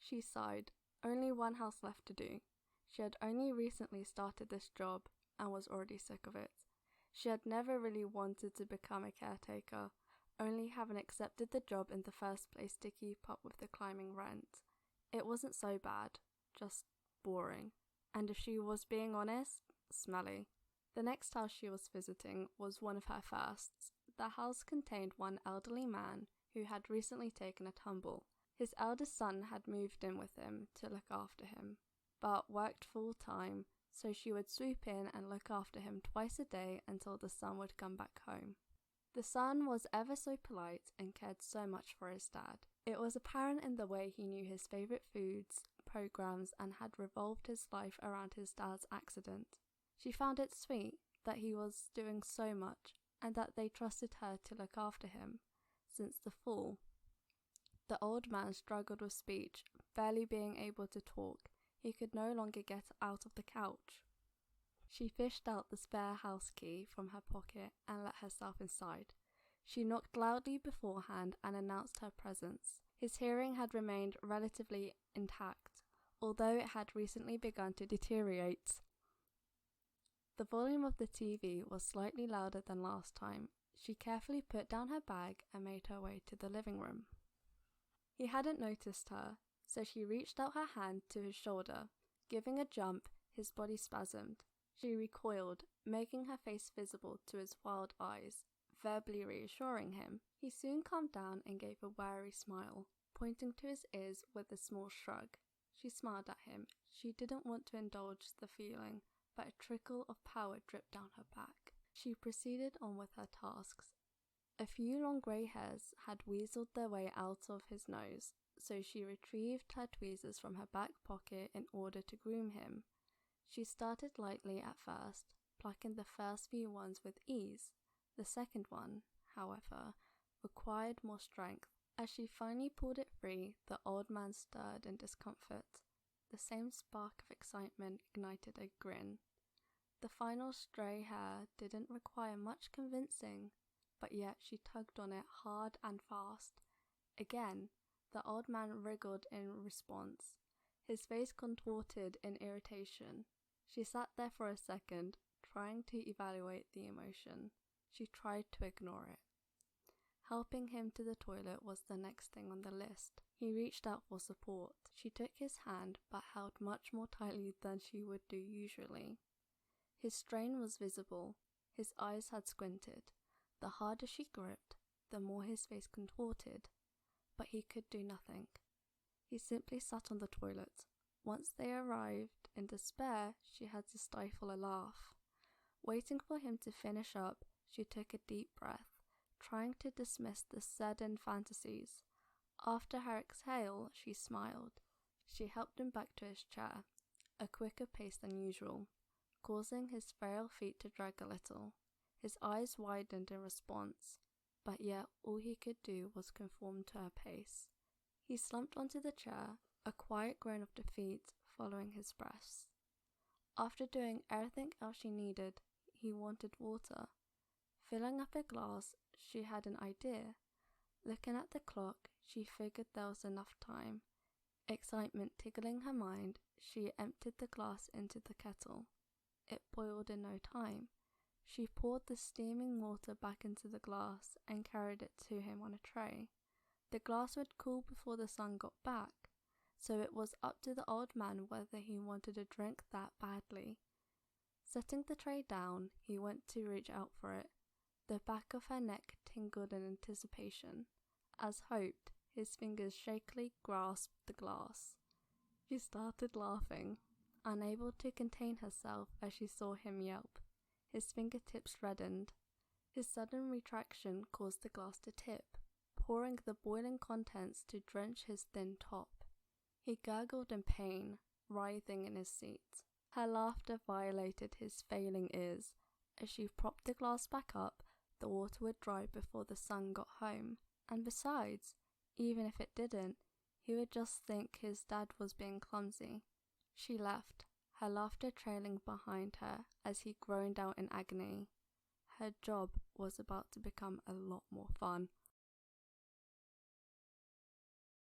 She sighed. Only one house left to do. She had only recently started this job and was already sick of it. She had never really wanted to become a caretaker, only having accepted the job in the first place to keep up with the climbing rent. It wasn't so bad, just boring. And if she was being honest, smelly. The next house she was visiting was one of her firsts. The house contained one elderly man who had recently taken a tumble. His eldest son had moved in with him to look after him, but worked full-time, so she would swoop in and look after him twice a day until the son would come back home. The son was ever so polite and cared so much for his dad. It was apparent in the way he knew his favourite foods, programs, and had revolved his life around his dad's accident. She found it sweet that he was doing so much and that they trusted her to look after him. Since the fall, the old man struggled with speech, barely being able to talk. He could no longer get out of the couch. She fished out the spare house key from her pocket and let herself inside. She knocked loudly beforehand and announced her presence. His hearing had remained relatively intact, although it had recently begun to deteriorate. The volume of the TV was slightly louder than last time. She carefully put down her bag and made her way to the living room. He hadn't noticed her, so she reached out her hand to his shoulder. Giving a jump, his body spasmed. She recoiled, making her face visible to his wild eyes, verbally reassuring him. He soon calmed down and gave a wary smile, pointing to his ears with a small shrug. She smiled at him. She didn't want to indulge the feeling, but a trickle of power dripped down her back. She proceeded on with her tasks. A few long grey hairs had weaseled their way out of his nose, so she retrieved her tweezers from her back pocket in order to groom him. She started lightly at first, plucking the first few ones with ease. The second one, however, required more strength. As she finally pulled it free, the old man stirred in discomfort. The same spark of excitement ignited a grin. The final stray hair didn't require much convincing, but yet she tugged on it hard and fast. Again, the old man wriggled in response, his face contorted in irritation. She sat there for a second, trying to evaluate the emotion. She tried to ignore it. Helping him to the toilet was the next thing on the list. He reached out for support. She took his hand, but held much more tightly than she would do usually. His strain was visible. His eyes had squinted. The harder she gripped, the more his face contorted. But he could do nothing. He simply sat on the toilet. Once they arrived, in despair, she had to stifle a laugh. Waiting for him to finish up, she took a deep breath, trying to dismiss the sudden fantasies. After her exhale, she smiled. She helped him back to his chair, a quicker pace than usual, causing his frail feet to drag a little. His eyes widened in response, but yet all he could do was conform to her pace. He slumped onto the chair, a quiet groan of defeat following his breaths. After doing everything else she needed, he wanted water. Filling up a glass, she had an idea. Looking at the clock, she figured there was enough time. Excitement tickling her mind, she emptied the glass into the kettle. It boiled in no time. She poured the steaming water back into the glass and carried it to him on a tray. The glass would cool before the sun got back, so it was up to the old man whether he wanted to drink that badly. Setting the tray down, he went to reach out for it. The back of her neck tingled in anticipation. As hoped, his fingers shakily grasped the glass. She started laughing, unable to contain herself as she saw him yelp. His fingertips reddened. His sudden retraction caused the glass to tip, pouring the boiling contents to drench his thin top. He gurgled in pain, writhing in his seat. Her laughter violated his failing ears. As she propped the glass back up, the water would dry before the sun got home. And besides, even if it didn't, he would just think his dad was being clumsy. She left, her laughter trailing behind her as he groaned out in agony. Her job was about to become a lot more fun.